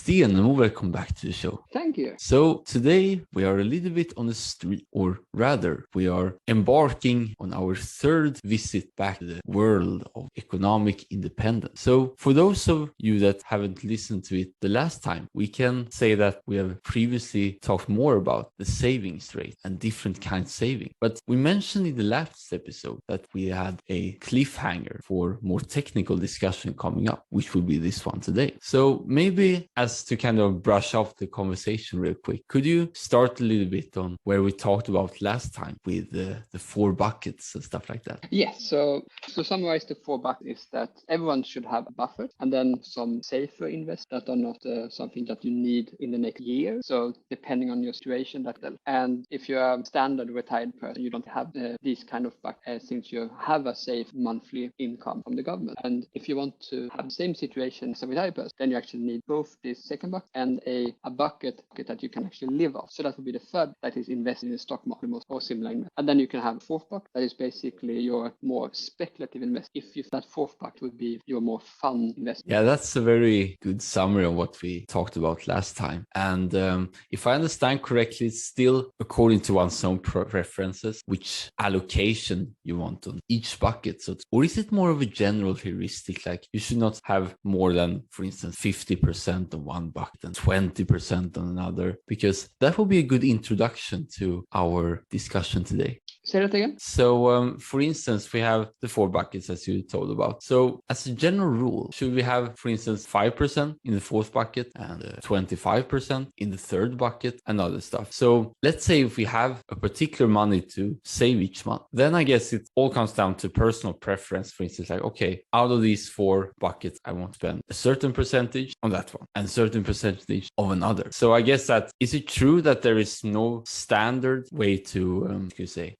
Stenemo, welcome back to the show. Thank you. So today we are a little bit on the street, or rather we are embarking on our third visit back to the world of economic independence. So for those of you that haven't listened to it the last time, we can say that we have previously talked more about the savings rate and different kinds of saving. But we mentioned in the last episode that we had a cliffhanger for more technical discussion coming up, which will be this one today. So maybe as to kind of brush off the conversation real quick, could you start a little bit on where we talked about last time with the 4 buckets and stuff like that? Yes. So to summarize the 4 buckets is that everyone should have a buffer and then some safer investments that are not something that you need in the next year. So depending on your situation, and if you're a standard retired person, you don't have these kind of buckets since you have a safe monthly income from the government. And if you want to have the same situation as a retired person, then you actually need both this second bucket and a bucket that you can actually live off. So that would be the third that is invested in the stock market or similar investment. And then you can have a 4th bucket that is basically your more speculative investment. If that 4th bucket would be your more fun investment. Yeah, that's a very good summary of what we talked about last time. And if I understand correctly, it's still according to one's own preferences, which allocation you want on each bucket. So, or is it more of a general heuristic, like you should not have more than, for instance, 50% on one bucket and 20% on another? Because that will be a good introduction to our discussion today. Say that again. So, for instance, we have the 4 buckets as you told about. So, as a general rule, should we have, for instance, 5% in the 4th bucket and 25% in the 3rd bucket and other stuff? So, let's say if we have a particular money to save each month, then I guess it all comes down to personal preference. For instance, like, okay, out of these 4 buckets, I want to spend a certain percentage on that one and a certain percentage of another. So, I guess that is it true that there is no standard way to,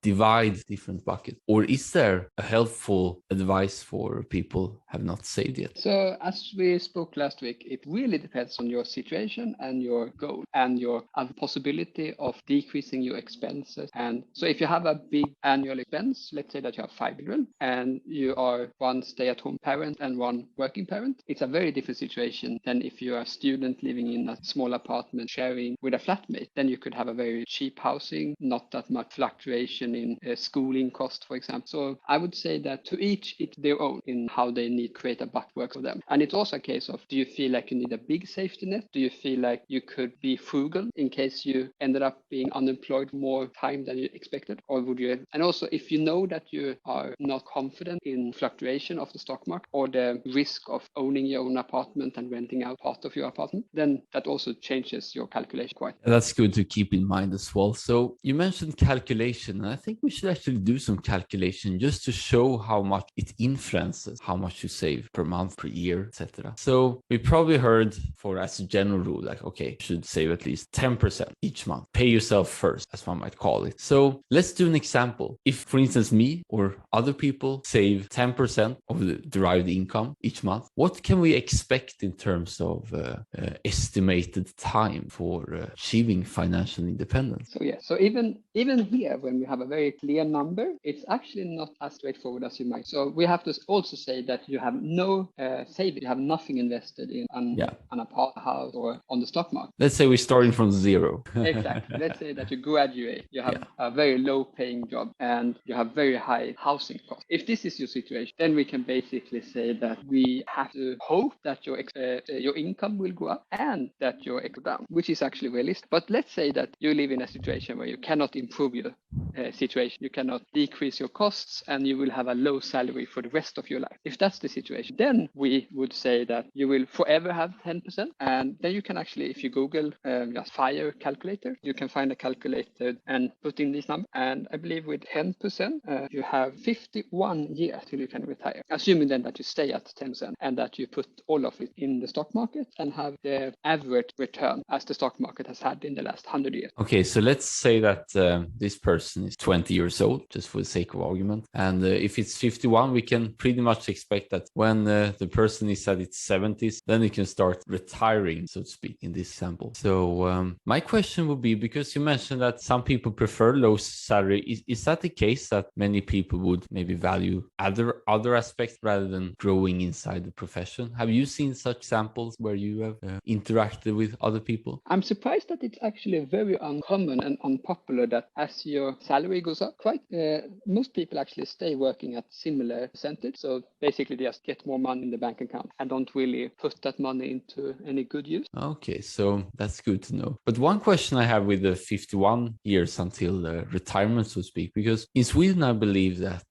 divide different buckets, or is there a helpful advice for people have not saved yet? So as we spoke last week, it really depends on your situation and your goal and your possibility of decreasing your expenses. And so if you have a big annual expense, let's say that you have 5 children and you are one stay-at-home parent and one working parent, it's a very different situation than if you are a student living in a small apartment sharing with a flatmate. Then you could have a very cheap housing, not that much fluctuation in schooling cost, for example. So I would say that to each it's their own in how they need to create a bucket work for them. And it's also a case of, do you feel like you need a big safety net? Do you feel like you could be frugal in case you ended up being unemployed more time than you expected? Or would you, and also if you know that you are not confident in fluctuation of the stock market or the risk of owning your own apartment and renting out part of your apartment, then that also changes your calculation quite. That's good to keep in mind as well. So you mentioned calculation, and I think we should actually do some calculation just to show how much it influences how much you save per month, per year, etc. So we probably heard as a general rule, like, okay, you should save at least 10% each month. Pay yourself first, as one might call it. So let's do an example. If, for instance, me or other people save 10% of the derived income each month, what can we expect in terms of estimated time for achieving financial independence? So even here, when we have a very clear number, it's actually not as straightforward as you might. So we have to also say that you have no saving, you have nothing invested in an apartment house or on the stock market. Let's say we're starting from zero. Exactly. Let's say that you graduate, you have a very low paying job and you have very high housing costs. If this is your situation, then we can basically say that we have to hope that your income will go up and that your equity down, which is actually realistic. But let's say that you live in a situation where you cannot improve your situation, you cannot decrease your costs, and you will have a low salary for the rest of your life. If that's the situation, then we would say that you will forever have 10%. And then you can actually, if you Google just FIRE calculator, you can find a calculator and put in this number. And I believe with 10%, you have 51 years till you can retire. Assuming then that you stay at 10% and that you put all of it in the stock market and have the average return as the stock market has had in the last 100 years. Okay, so let's say that this person is 20 20 years old, just for the sake of argument. And if it's 51, we can pretty much expect that when the person is at its 70s, then it can start retiring, so to speak, in this example. So my question would be, because you mentioned that some people prefer low salary, is that the case that many people would maybe value other aspects rather than growing inside the profession? Have you seen such examples where you have interacted with other people? I'm surprised that it's actually very uncommon and unpopular that as your salary goes up, most people actually stay working at similar percentage. So basically they just get more money in the bank account and don't really put that money into any good use. Okay, so that's good to know. But one question I have with the 51 years until retirement, so to speak, because in Sweden, I believe that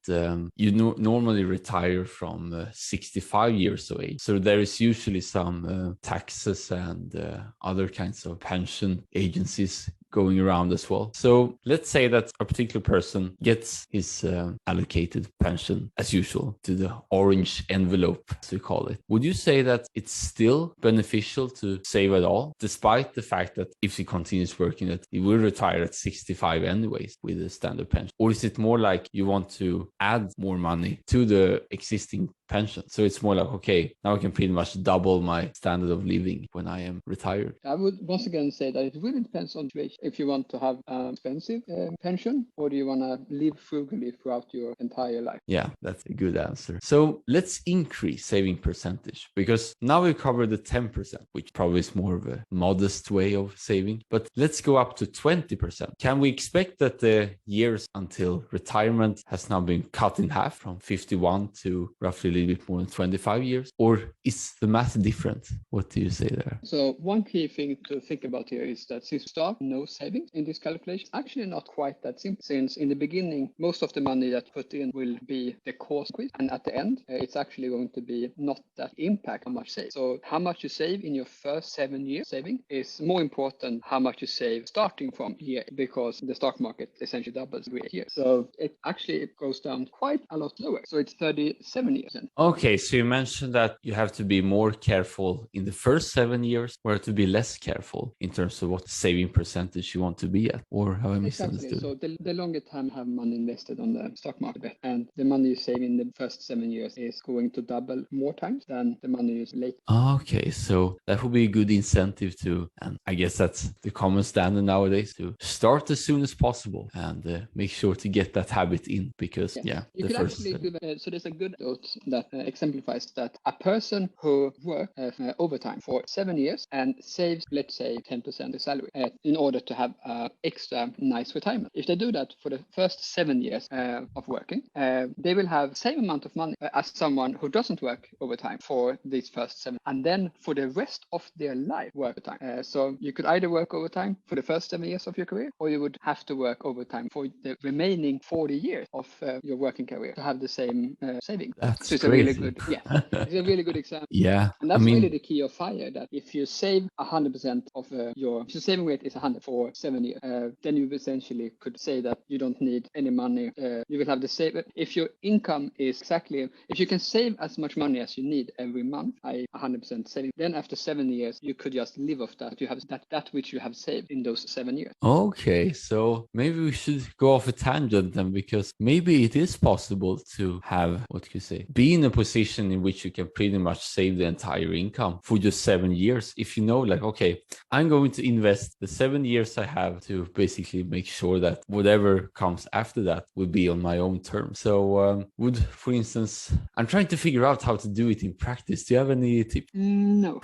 you normally retire from 65 years of age. So there is usually some taxes and other kinds of pension agencies going around as well. So let's say that a particular person gets his allocated pension as usual to the orange envelope, as we call it. Would you say that it's still beneficial to save at all, despite the fact that if he continues working, that he will retire at 65 anyways with a standard pension? Or is it more like you want to add more money to the existing pension? So it's more like, okay, now I can pretty much double my standard of living when I am retired. I would once again say that it really depends on the situation. If you want to have an expensive pension, or do you want to live frugally throughout your entire life? Yeah, that's a good answer. So let's increase saving percentage, because now we covered the 10%, which probably is more of a modest way of saving, but let's go up to 20%. Can we expect that the years until retirement has now been cut in half from 51 to roughly a little bit more than 25 years? Or is the math different? What do you say there? So one key thing to think about here is that since start no savings in this calculation, it's actually not quite that simple, since in the beginning, most of the money that put in will be the cost quiz, and at the end, it's actually going to be not that impact how much save. So how much you save in your first 7 years saving is more important how much you save starting from here, because the stock market essentially doubles every year. So it actually goes down quite a lot lower. So it's 37 years. Okay, so you mentioned that you have to be more careful in the first 7 years, or to be less careful in terms of what saving percentage you want to be at, or how I misunderstood? Exactly. So the longer time you have money invested on the stock market, and the money you save in the first 7 years is going to double more times than the money you later. Okay, so that would be a good incentive to, and I guess that's the common standard nowadays, to start as soon as possible and make sure to get that habit in, because you could actually so there's a good note that exemplifies that a person who works overtime for 7 years and saves, let's say, 10% of the salary in order to have extra nice retirement. If they do that for the first 7 years of working, they will have the same amount of money as someone who doesn't work overtime for these first 7, and then for the rest of their life work overtime. So you could either work overtime for the first 7 years of your career, or you would have to work overtime for the remaining 40 years of your working career to have the same saving. That's so it's crazy. a really good, it's a really good example. Yeah, and that's really the key of FIRE, that if you save 100% of your saving rate is 100 for 7 years, then you essentially could say that you don't need any money. You will have the save. If your income is if you can save as much money as you need every month, 100% saving, then after 7 years, you could just live off that. You have that which you have saved in those 7 years. Okay, so maybe we should go off a tangent then, because maybe it is possible to have, what can you say, be in a position in which you can pretty much save the entire income for just 7 years. If you know, like, okay, I'm going to invest the 7 years I have to basically make sure that whatever comes after that will be on my own terms. So for instance, I'm trying to figure out how to do it in practice. Do you have any tips? No.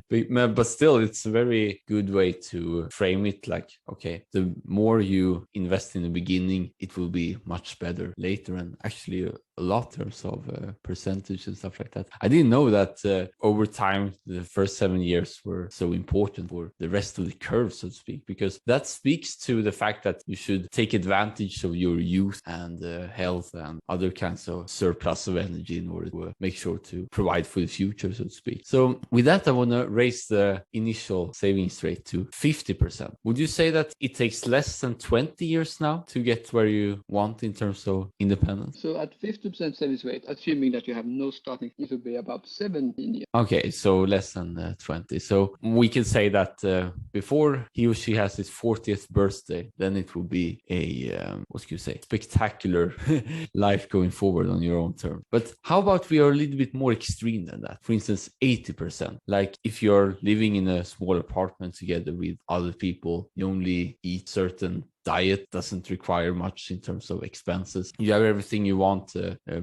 But still, it's a very good way to frame it. Like, okay, the more you invest in the beginning, it will be much better later, and actually a lot in terms of percentage and stuff like that. I didn't know that over time, the first 7 years were so important for the rest of the curve, so to speak, because that speaks to the fact that you should take advantage of your youth and health and other kinds of surplus of energy in order to make sure to provide for the future, so to speak. So with that, I want to raise the initial savings rate to 50%. Would you say that it takes less than 20 years now to get where you want in terms of independence? So at 50%, 50% savings rate, assuming that you have no starting, it would be about 17 years. Okay, so less than 20. So we can say that before he or she has his 40th birthday, then it will be a, what can you say, spectacular life going forward on your own terms. But how about we are a little bit more extreme than that? For instance, 80%. Like if you're living in a small apartment together with other people, you only eat certain diet, doesn't require much in terms of expenses. You have everything you want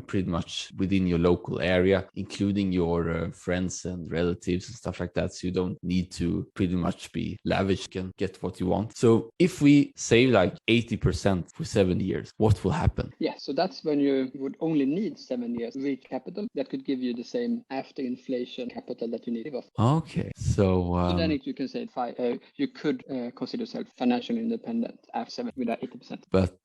pretty much within your local area, including your friends and relatives and stuff like that. So you don't need to pretty much be lavish, you can get what you want. So if we save like 80% for 7 years, what will happen? Yeah, so that's when you would only need 7 years real capital that could give you the same after inflation capital that you need. Okay, so then you can say you could consider yourself financially independent after 7 with that 80%. But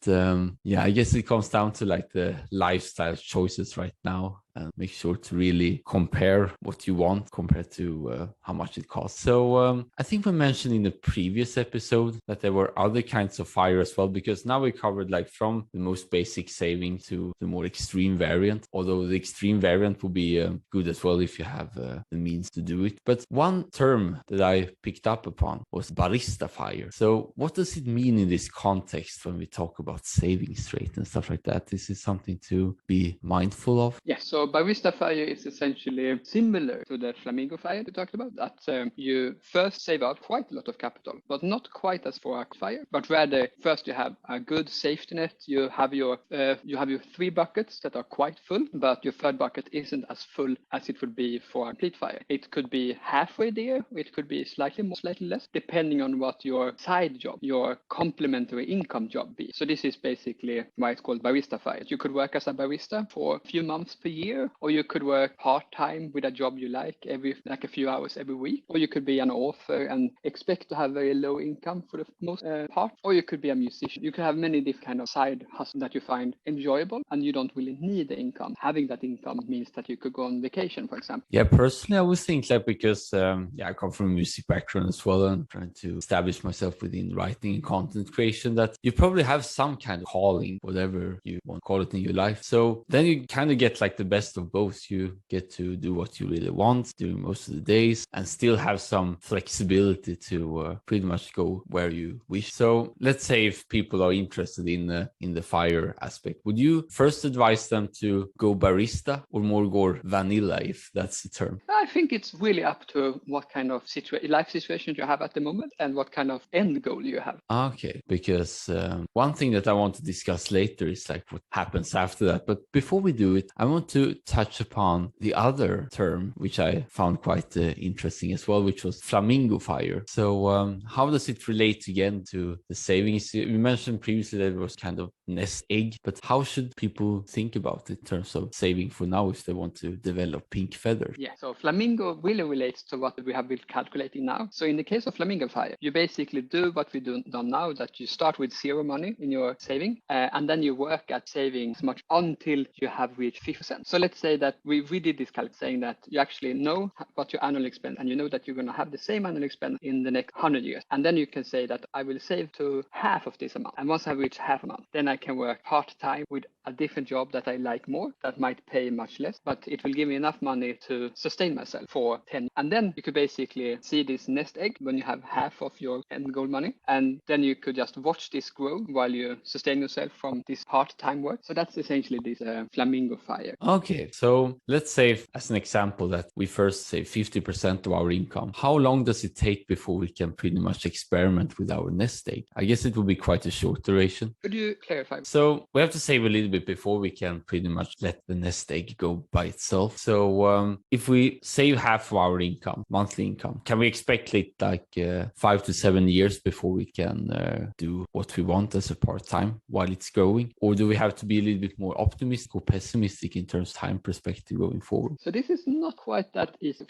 yeah, I guess it comes down to like the lifestyle choices right now, and make sure to really compare what you want compared to how much it costs. So I think we mentioned in the previous episode that there were other kinds of FIRE as well, because now we covered like from the most basic saving to the more extreme variant, although the extreme variant will be good as well if you have the means to do it. But one term that I picked up upon was Barista FIRE. So what does it mean in this context when we talk about savings rate and stuff like that? This is something to be mindful of. Yeah, so Barista FIRE is essentially similar to the Flamingo FIRE we talked about, that you first save out quite a lot of capital, but not quite as for a FIRE, but rather first you have a good safety net. You have your 3 buckets that are quite full, but your third bucket isn't as full as it would be for a complete FIRE. It could be halfway there, it could be slightly more, slightly less, depending on what your side job, your complementary income job be. So this is basically why it's called Barista FIRE. You could work as a barista for a few months per year, or you could work part-time with a job you like a few hours every week, or you could be an author and expect to have very low income for the most part, or you could be a musician. You could have many different kind of side hustles that you find enjoyable, and you don't really need the income. Having that income means that you could go on vacation, for example. Yeah, personally, I would think that because I come from a music background as well, and trying to establish myself within writing and content creation, that you probably have some kind of calling, whatever you want to call it in your life. So then you kind of get like the best of both. You get to do what you really want during most of the days and still have some flexibility to pretty much go where you wish. So let's say if people are interested in the FIRE aspect, would you first advise them to go barista or more go vanilla, if that's the term? I think it's really up to what kind of life situation you have at the moment and what kind of end goal you have. Okay, because one thing that I want to discuss later is like what happens after that. But before we do it, I want to touch upon the other term, which I found quite interesting as well, which was Flamingo FIRE. So how does it relate again to the savings? You mentioned previously that it was kind of nest egg, but how should people think about it in terms of saving for now if they want to develop pink feathers? Yeah, so Flamingo really relates to what we have been calculating now. So in the case of Flamingo FIRE, you basically do what we done now, that you start with 0 money in your saving, and then you work at saving as much until you have reached 50%. So let's say that we did this calc saying that you actually know what your annual expense, and you know that you're going to have the same annual expense in the next 100 years. And then you can say that I will save to half of this amount. And once I reach half amount, then I can work part-time with a different job that I like more, that might pay much less, but it will give me enough money to sustain myself for 10 years. And then you could basically see this nest egg when you have half of your end goal money. And then you could just watch this grow while you sustain yourself from this part-time work. So that's essentially this Flamingo FIRE. Okay, so let's say as an example that we first save 50% of our income. How long does it take before we can pretty much experiment with our nest egg? I guess it will be quite a short duration. Could you clarify? So we have to save a little bit before we can pretty much let the nest egg go by itself. So if we save half of our income, monthly income, can we expect it like 5 to 7 years before we can do what we want as a part-time while it's growing? Or do we have to be a little bit more optimistic or pessimistic in terms of time perspective going forward? So this is not quite that easy.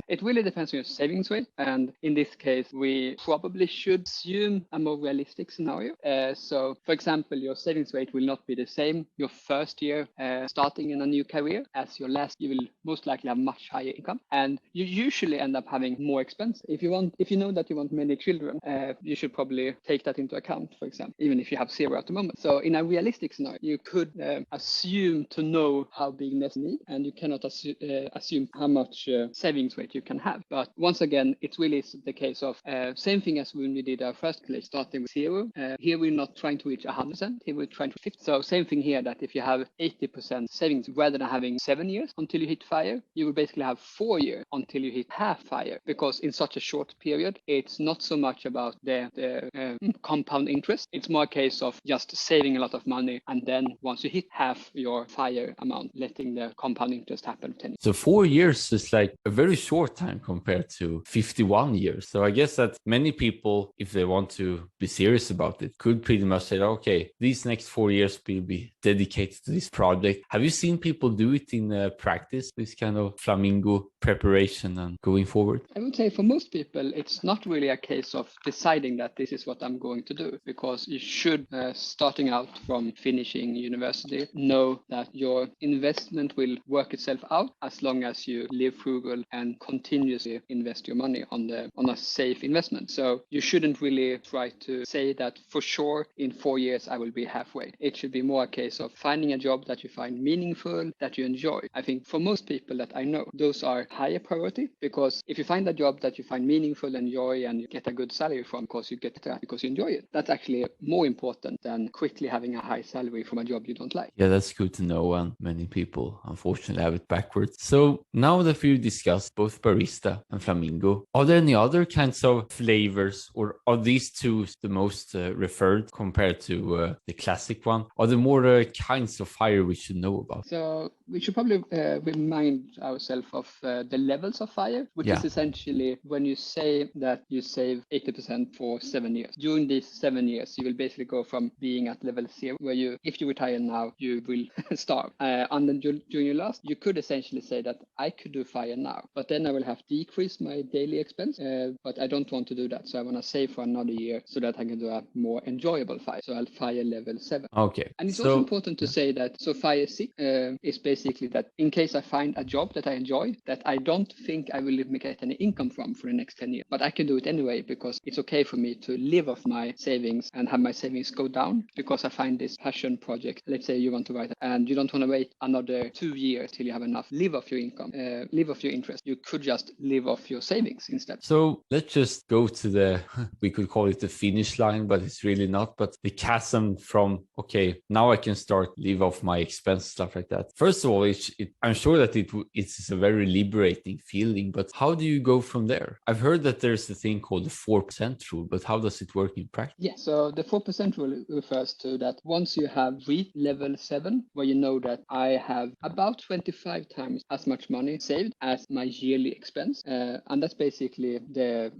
It really depends on your savings rate. And in this case, we probably should assume a more realistic scenario. So for example, your savings rate will not be the same your first year starting in a new career as your last. You will most likely have much higher income, and you usually end up having more expense. If you know that you want many children, you should probably take that into account, for example, even if you have zero at the moment. So in a realistic scenario, you could assume to know how big nest need, and you cannot assume how much savings rate you can have. But once again, it's really the case of same thing as when we did our first calculation, starting with zero. Here we're not trying to reach 100%. Here we're trying to 50. So same thing here, that if you have 80% savings rather than having 7 years until you hit FIRE, you will basically have 4 years until you hit half FIRE, because in such a short period, it's not so much about the compound interest. It's more a case of just saving a lot of money, and then once you hit half your FIRE amount, letting the compound interest happen 10 years. So 4 years is like a very short time compared to 51 years. So I guess that many people, if they want to be serious about it, could pretty much say, okay, these next 4 years will be dedicated to this project. Have you seen people do it in practice, this kind of flamingo preparation and going forward? I would say for most people, it's not really a case of deciding that this is what I'm going to do, because you should, starting out from finishing university, know that your investment will work itself out as long as you live frugal and continuously invest your money on a safe investment. So you shouldn't really try to say that for sure in 4 years I will be halfway. It should be more a case of finding a job that you find meaningful, that you enjoy. I think for most people that I know, those are higher priority, because if you find a job that you find meaningful, enjoy, and you get a good salary from, because you get that because you enjoy it, that's actually more important than quickly having a high salary from a job you don't like. Yeah, that's good to know, and many people unfortunately have it backwards. So now that we've discussed both Barista and Flamingo, are there any other kinds of flavors, or are these two the most referred compared to the classic one? Are there more kinds of fire we should know about? So we should probably remind ourselves of the levels of FIRE, which is essentially when you say that you save 80% for 7 years. During these 7 years, you will basically go from being at level 0, where if you retire now, you will starve. And then during your last, you could essentially say that I could do FIRE now, but then I will have decreased my daily expense, but I don't want to do that. So I want to save for another year so that I can do a more enjoyable FIRE. So I'll FIRE level 7. Okay. And it's also important to say that, so FIRE 6 is basically that in case I find a job that I enjoy, that I don't think I will get any income from for the next 10 years, but I can do it anyway, because it's okay for me to live off my savings and have my savings go down, because I find this passion project. Let's say you want to write, and you don't want to wait another 2 years till you have enough, live off your income, live off your interest. You could just live off your savings instead. So let's just go to the, we could call it the finish line, but it's really not, but the chasm from, okay, now I can start live off my expense, stuff like that. First of all, I'm sure that it's a very liberating feeling, but how do you go from there? I've heard that there's a thing called the 4% rule, but how does it work in practice? Yeah, so the 4% rule refers to that once you have reached level 7, where you know that I have about 25 times as much money saved as my yearly expense, and that's basically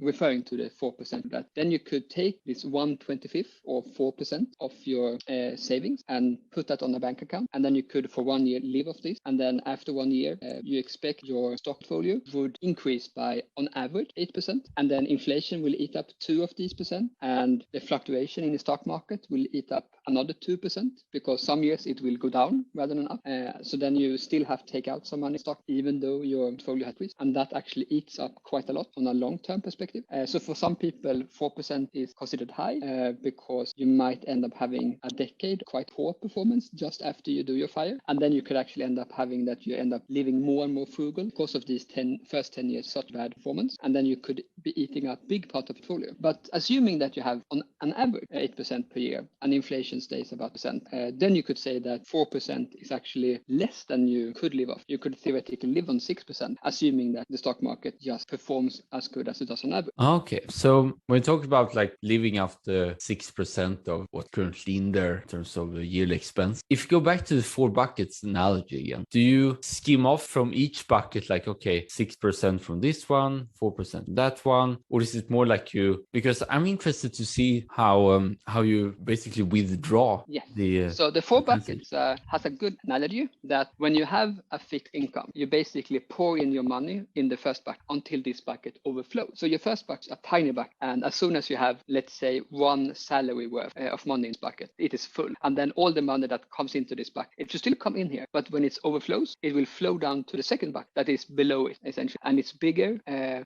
referring to the 4%. That then you could take this 1/25 or 4% of your savings and put that on a bank account, and then you could for 1 year live off this, and then after 1 year you expect your stock portfolio would increase by on average 8%, and then inflation will eat up 2 of these percent, and the fluctuation in the stock market will eat up another 2%, because some years it will go down rather than up. So then you still have to take out some money stock even though your portfolio has increased, and that actually eats up quite a lot on a long-term perspective. So for some people 4% is considered high because you might end up having a decade quite poor performance just after you do your FIRE, and then you could actually end up having that you end up living more and more frugal because of these first 10 years such bad performance, and then you could be eating a big part of the portfolio. But assuming that you have on an average 8% per year and inflation stays about percent, then you could say that 4% is actually less than you could live off. You could theoretically live on 6%, assuming that the stock market just performs as good as it does on average. Okay, so when we talk about like living off the 6% of what's currently in there in terms of the yearly expense, if you go back to the 4 buckets analogy again, do you skim off from each bucket like, okay, 6% from this one, 4% that one, or is it more like you? Because I'm interested to see how you basically withdraw the So the four compensation. buckets has a good analogy that when you have a fixed income, you basically pour in your money in the first bucket until this bucket overflows. So your first bucket is a tiny bucket, and as soon as you have, let's say, one salary worth of money in this bucket, it is full, and then all the money that comes into this bucket, it should still come in here, but when it overflows, it will flow down to the second bucket that is below it essentially, and it's bigger,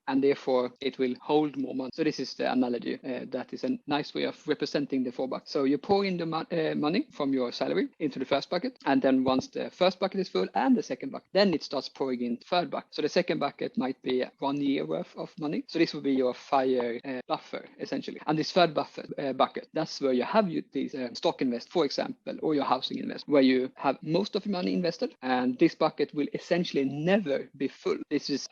and therefore it will hold more money. So this is the analogy. That is a nice way of representing the four buckets. So you pour in the money from your salary into the first bucket, and then once the first bucket is full and the second bucket, then it starts pouring in the third bucket. So the second bucket might be 1 year worth of money. So this will be your FIRE buffer essentially. And this third buffer bucket, that's where you have these stock invest, for example, or your housing invest, where you have most of your money invested, and this bucket will essentially never be full. This is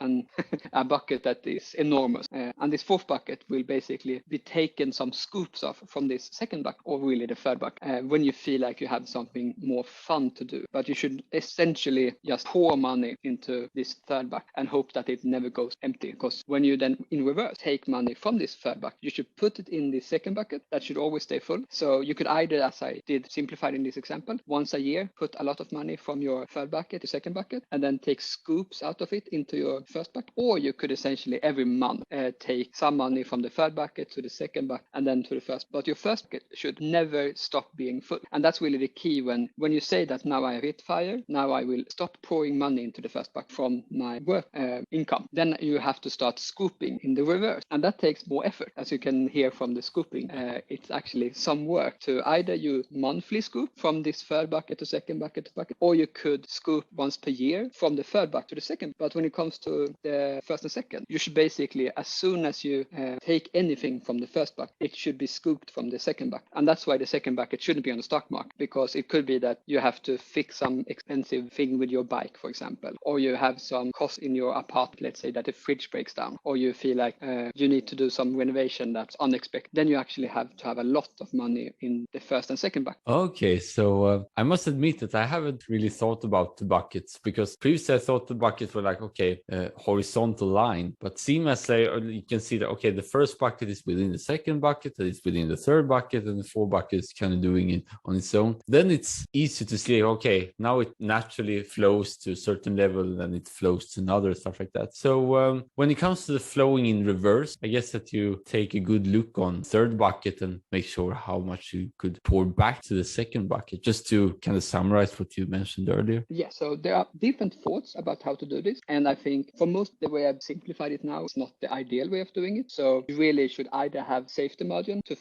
a bucket that is enormous, and this fourth bucket will basically be taken some scoops of from this second bucket, or really the third bucket, when you feel like you have something more fun to do. But you should essentially just pour money into this third bucket and hope that it never goes empty, because when you then in reverse take money from this third bucket, you should put it in the second bucket. That should always stay full. So you could either, as I did simplified in this example, once a year put a lot of money from your third bucket to second bucket and then take scoops out of it into your first bucket, or you could essentially every month take some money from the third bucket to the second bucket and then to the first. But your first bucket should never stop being full, and that's really the key when you say that now I have hit FIRE, now I will stop pouring money into the first bucket from my work income. Then you have to start scooping in the reverse, and that takes more effort. As you can hear from the scooping, it's actually some work to either you monthly scoop from this third bucket to second bucket to bucket, or you could scoop once per year from the third bucket to the second. But when it comes to the first and second, you should basically, as soon as you take anything from the first bucket, it should be scooped from the second bucket. And that's why the second bucket shouldn't be on the stock market, because it could be that you have to fix some expensive thing with your bike, for example, or you have some cost in your apartment, let's say that the fridge breaks down, or you feel like you need to do some renovation that's unexpected. Then you actually have to have a lot of money in the first and second bucket. Okay, so I must admit that I haven't really thought about the buckets, because previously I thought the buckets were like, okay, horizontal line, but seamlessly you can see that, okay, the first bucket is within the second bucket, that is within the third bucket, and the fourth bucket is kind of doing it on its own. Then it's easy to see, okay, now it naturally flows to a certain level, then it flows to another, stuff like that. So when it comes to the flowing in reverse, I guess that you take a good look on third bucket and make sure how much you could pour back to the second bucket, just to kind of summarize what you mentioned earlier. Yeah, so there are different thoughts about how to do this, and I think for most the way I've simplified it now is not the ideal way of doing it. So you really should either have safety margin to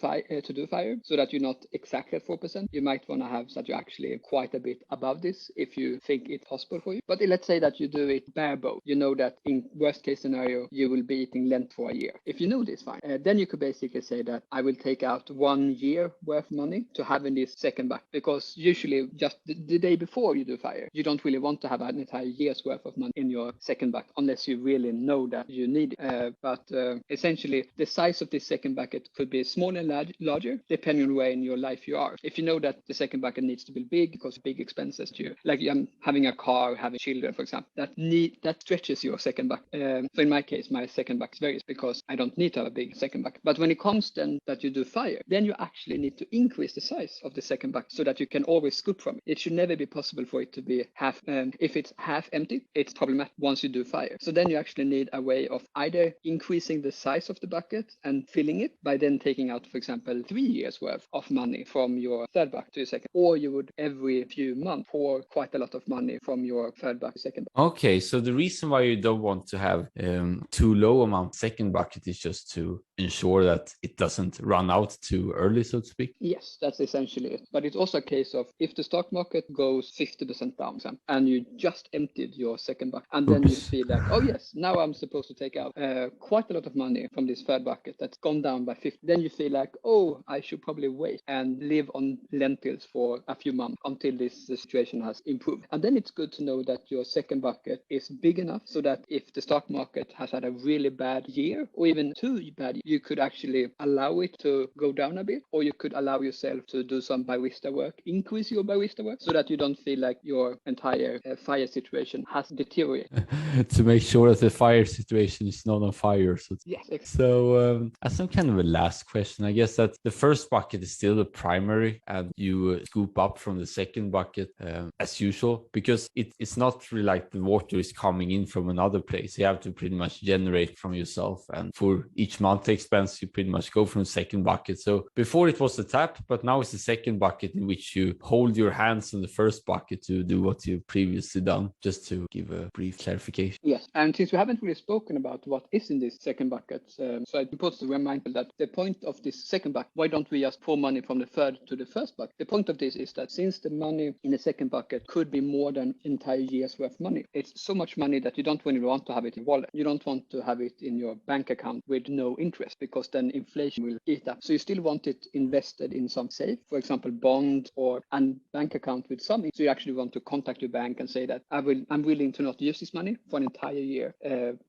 do FIRE, so that you're not exactly at 4%. You might want to have so that you're actually quite a bit above this if you think it's possible for you. But let's say that you do it bare bones. You know that in worst case scenario you will be eating Lent for a year. If you know this fine, then you could basically say that I will take out 1 year worth money to have in this second bucket, because usually just the day before you do FIRE, you don't really want to have an entire year's worth of money in your second bucket unless you really know that you need it. But essentially the size of this second bucket could be smaller and larger depending on where in your life you are. If you know that the second bucket needs to be big because big expenses to you, like I'm having a car, having children, for example, that stretches your second bucket. So in my case, my second bucket varies because I don't need to have a big second bucket. But when it comes then that you do FIRE, then you actually need to increase the size of the second bucket so that you can always scoop from it. It should never be possible for it to be half. If it's half empty, it's problematic once you do FIRE. So then you actually need a way of either increasing the size of the bucket and filling it by then taking out, for example, 3 years worth of money from your third bucket to your second, or you would every few months pour quite a lot of money from your third bucket to second bucket. Okay, so the reason why you don't want to have too low amount second bucket is just to ensure that it doesn't run out too early, so to speak? Yes, that's essentially it. But it's also a case of if the stock market goes 50% down and you just emptied your second bucket, and then you feel like, oh yes, now I'm supposed to take out quite a lot of money from this third bucket that's gone down by 50. Then you feel like, oh, I should probably wait and live on lentils for a few months until this situation has improved. And then it's good to know that your second bucket is big enough so that if the stock market has had a really bad year or even 2 bad years, you could actually allow it to go down a bit, or you could allow yourself to do some barista work, increase your barista work so that you don't feel like your entire FIRE situation has deteriorated. To make sure that the FIRE situation is not on fire fire. So Yes, exactly. So as some kind of a last question, I guess that the first bucket is still the primary, and you scoop up from the second bucket as usual, because it's not really like the water is coming in from another place. You have to pretty much generate from yourself, and for each monthly expense, you pretty much go from the second bucket. So before it was the tap, but now it's the second bucket in which you hold your hands in the first bucket to do what you've previously done, just to give a brief clarification. Yes, and since we haven't really spoken about what is in this second bucket, so it's important to remind people that the point of this second bucket, why don't we just pour money from the third to the first bucket? The point of this is that since the money in the second bucket could be more than entire year's worth of money, it's so much money that you don't really want to have it in wallet. You don't want to have it in your bank account with no interest, because then inflation will eat up. So you still want it invested in some safe, for example, bond or a bank account with some. So you actually want to contact your bank and say that I'm willing to not use this money for an entire year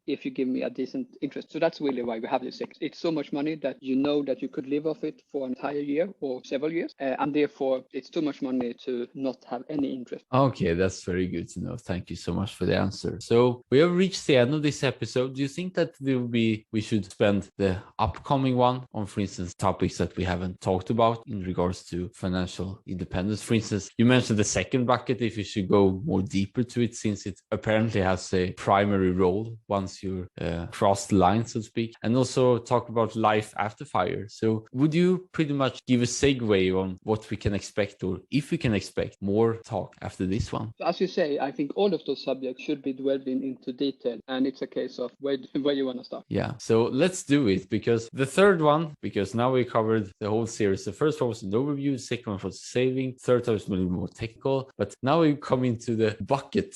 if you give me a decent interest. So that's really why we have this. It's so much money that you know that you could live off it for an entire year or several years, and therefore it's too much money to not have any interest. Okay, that's very good to know. Thank you so much for the answer. So we have reached the end of this episode. Do you think that we should spend the upcoming one on, for instance, topics that we haven't talked about in regards to financial independence? For instance, you mentioned the second bucket, if you should go more deeper to it, since it apparently has a primary role once you cross the line, so to speak, and also talk about life after fire. So would you pretty much give a segue on what we can expect, or if we can expect more talk after this one? So as you say, I think all of those subjects should be dwelled into detail, and it's a case of where you want to start. Yeah, so let's do it, because the third one, because now we covered the whole series. The first one was an overview, the second one was saving, third one was a little more technical, but now we come into the bucket,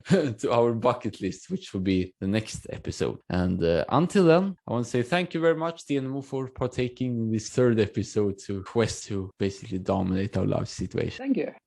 to our bucket list, which will be the next episode. And until then, I want to say thank you very much, Stenemo, for partaking in this third episode to quest to basically dominate our life situation. Thank you.